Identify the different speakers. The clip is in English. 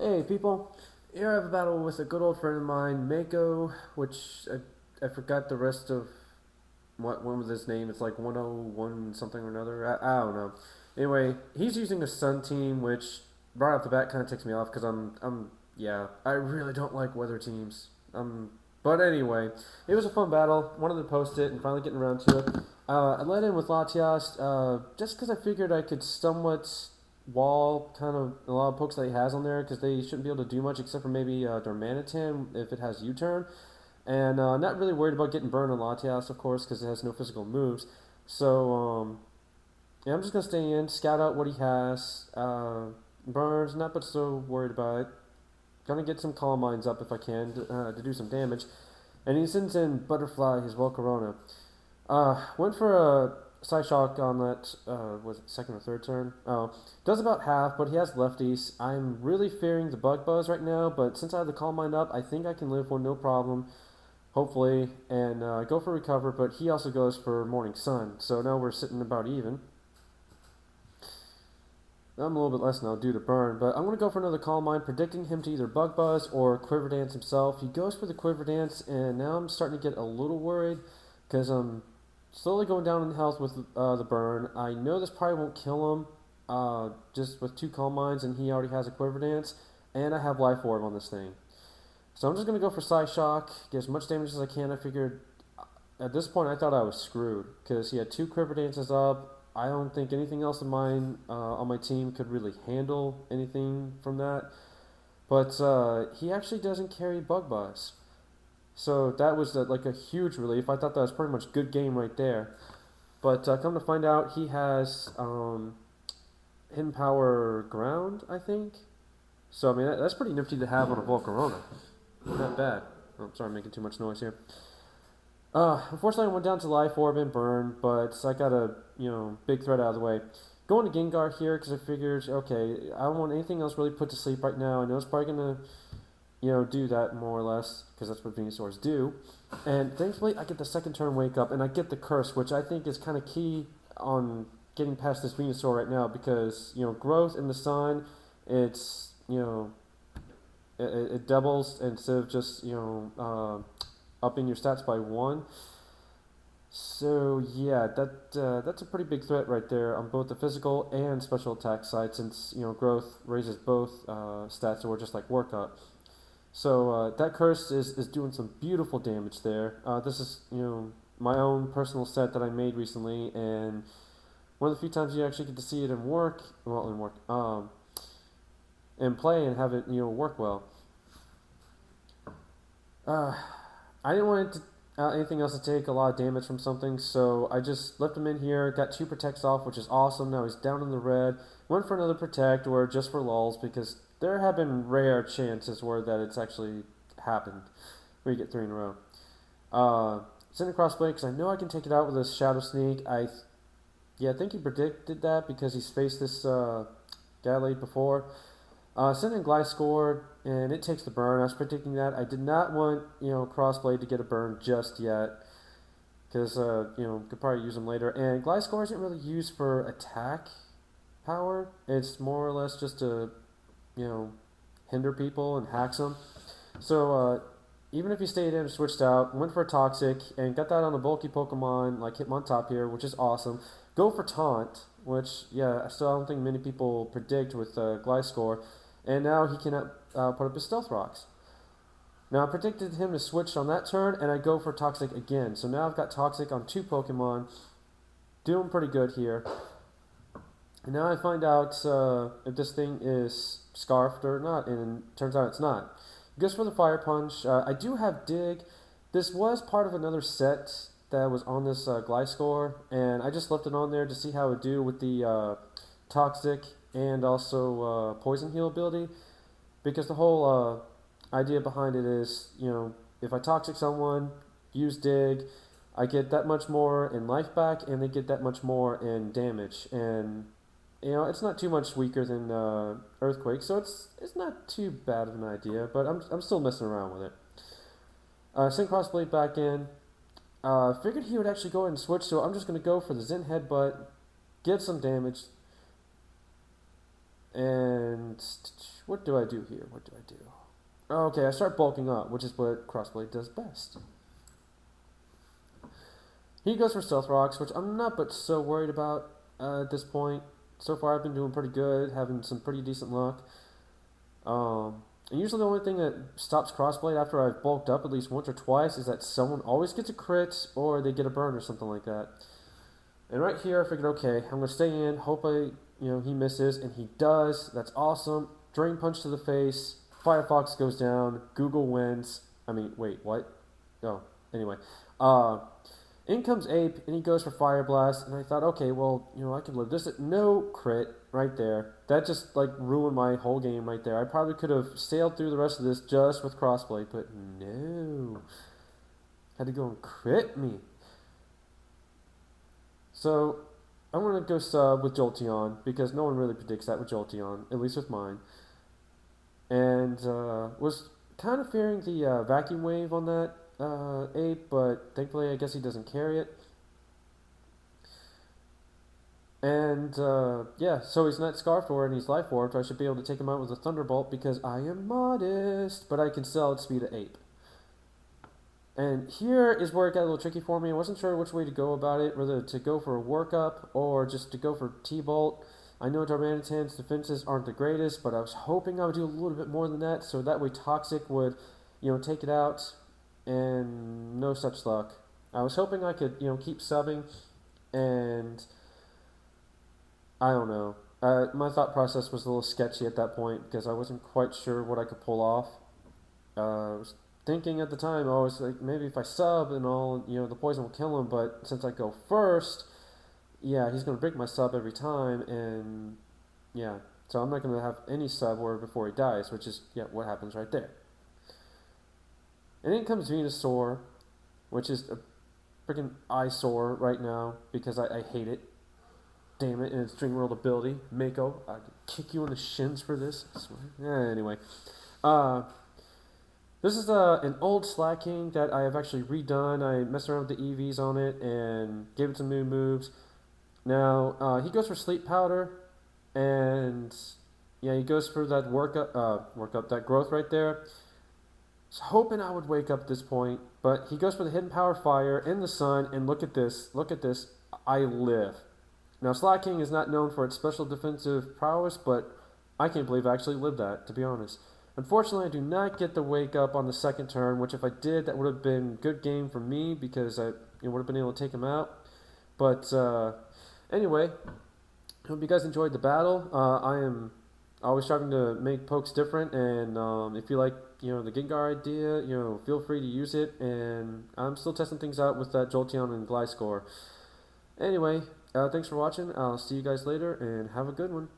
Speaker 1: Hey people, here I have a battle with a good old friend of mine, Mako, which I forgot the rest of what one was his name. It's like 101 something or another. I don't know. Anyway, he's using a Sun team, which right off the bat kind of ticks me off because yeah, I really don't like weather teams. But anyway, it was a fun battle. Wanted to post it and finally getting around to it. I led in with Latias just because I figured I could somewhat wall kind of a lot of pokes that he has on there because they shouldn't be able to do much except for maybe Darmanitan if it has U-turn. And not really worried about getting burned on Latias, of course, because it has no physical moves. So, yeah, I'm just going to stay in, scout out what he has. Burns, not but so worried about it. Gonna get some calm mines up if I can to do some damage. And he sends in Butterfly, his Volcarona. Went for a Psyshock on that, was it second or third turn? Oh, does about half, but he has lefties. I'm really fearing the Bug Buzz right now, but since I have the Calm Mind up, I think I can live one no problem, hopefully, and go for Recover, but he also goes for Morning Sun, so now we're sitting about even. I'm a little bit less now due to burn, but I'm going to go for another Calm Mind, predicting him to either Bug Buzz or Quiver Dance himself. He goes for the Quiver Dance, and now I'm starting to get a little worried, because I'm slowly going down in health with the burn. I know this probably won't kill him, just with two Calm Minds, and he already has a Quiver Dance, and I have Life Orb on this thing. So I'm just going to go for Psyshock, get as much damage as I can. I figured, at this point, I thought I was screwed, because he had two Quiver Dances up. I don't think anything else of mine on my team could really handle anything from that. But he actually doesn't carry Bug Buzz. So that was like a huge relief. I thought that was pretty much good game right there. But come to find out, he has Hidden Power Ground, I think. So, I mean, that's pretty nifty to have on a Volcarona. Not bad. Oh, sorry, I'm making too much noise here. Unfortunately, I went down to Life Orb and Burn, but I got a big threat out of the way. Going to Gengar here because I figured, okay, I don't want anything else really put to sleep right now. I know it's probably gonna, do that more or less because that's what Venusaurs do. And thankfully, I get the second turn Wake Up, and I get the Curse, which I think is kind of key on getting past this Venusaur right now because growth in the sun, it's it doubles instead of just upping your stats by 1. So yeah, that's a pretty big threat right there on both the physical and special attack side, since growth raises both stats or just like workup. So that curse is doing some beautiful damage there. This is my own personal set that I made recently, and one of the few times you actually get to see it in work, and play and have it work well. I didn't want anything else to take a lot of damage from something, so I just left him in here, got 2 protects off, which is awesome. Now he's down in the red. Went for another protect, or just for lulz, because there have been rare chances where that it's actually happened, where you get 3 in a row. Send a crossblade, because I know I can take it out with a Shadow Sneak. I think he predicted that because he's faced this guy late before. Send in Gliscor, and it takes the burn. I was predicting that. I did not want, Crossblade to get a burn just yet, because, could probably use them later. And Gliscor isn't really used for attack power. It's more or less just to, hinder people and hacks them. So, even if he stayed in, switched out, went for a Toxic, and got that on a bulky Pokemon like Hitmontop here, which is awesome. Go for Taunt, which, yeah, I still don't think many people predict with Gliscor. And now he cannot put up his Stealth Rocks. Now I predicted him to switch on that turn, and I go for Toxic again. So now I've got Toxic on 2 Pokemon. Doing pretty good here. And now I find out if this thing is Scarfed or not, and it turns out it's not. He goes for the Fire Punch. I do have Dig. This was part of another set that was on this Gliscor, and I just left it on there to see how it would do with the Toxic and also Poison Heal ability, because the whole idea behind it is, if I Toxic someone, use Dig, I get that much more in life back, and they get that much more in damage, and it's not too much weaker than Earthquake, so it's not too bad of an idea, but I'm still messing around with it. Send Crossblade back in. Figured he would actually go ahead and switch, so I'm just going to go for the Zen Headbutt, get some damage, and What do I do here? What do I do? Okay, I start bulking up, which is what Crossblade does best. He goes for Stealth Rocks, which I'm not but so worried about at this point. So far, I've been doing pretty good, having some pretty decent luck. And usually the only thing that stops Crossblade after I've bulked up at least once or twice is that someone always gets a crit or they get a burn or something like that. And right here, I figured, okay, I'm going to stay in, hope he misses, and he does. That's awesome. Drain Punch to the face. Firefox goes down. Google wins. I mean, wait, what? Oh, anyway. In comes Ape, and he goes for Fire Blast, and I thought, okay, well, I can live this. No crit right there. That just, ruined my whole game right there. I probably could have sailed through the rest of this just with Crossblade, but no. Had to go and crit me. So, I'm going to go sub with Jolteon, because no one really predicts that with Jolteon, at least with mine. And was kind of fearing the Vacuum Wave on that Ape, but thankfully I guess he doesn't carry it. And yeah, so he's not Scarf Orb and he's Life Orb, so I should be able to take him out with a Thunderbolt because I am modest, but I can still outspeed an Ape. And here is where it got a little tricky for me. I wasn't sure which way to go about it, whether to go for a workup or just to go for T-Bolt. I know Darmanitan's defenses aren't the greatest, but I was hoping I would do a little bit more than that, so that way Toxic would, take it out, and no such luck. I was hoping I could, keep subbing, and I don't know. My thought process was a little sketchy at that point because I wasn't quite sure what I could pull off. I was thinking at the time, I was like, maybe if I sub and all, the poison will kill him, but since I go first, yeah, he's going to break my sub every time, and yeah, so I'm not going to have any sub word before he dies, which is, yeah, what happens right there. And then comes Venusaur, which is a freaking eyesore right now because I hate it. Damn it, and its String World ability. Mayko, I could kick you in the shins for this, I swear. Yeah, anyway. This is an old Slacking that I have actually redone. I messed around with the EVs on it and gave it some new moves. Now, he goes for Sleep Powder, and yeah, he goes for that workup, that growth right there. I was hoping I would wake up at this point, but he goes for the Hidden Power Fire in the sun, and look at this, I live. Now, Slacking is not known for its special defensive prowess, but I can't believe I actually lived that, to be honest. Unfortunately, I do not get the wake up on the second turn, which if I did, that would have been a good game for me because I would have been able to take him out. But anyway, hope you guys enjoyed the battle. I am always striving to make pokes different, and if you like, the Gengar idea, feel free to use it. And I'm still testing things out with that Jolteon and Gliscor. Anyway, thanks for watching. I'll see you guys later, and have a good one.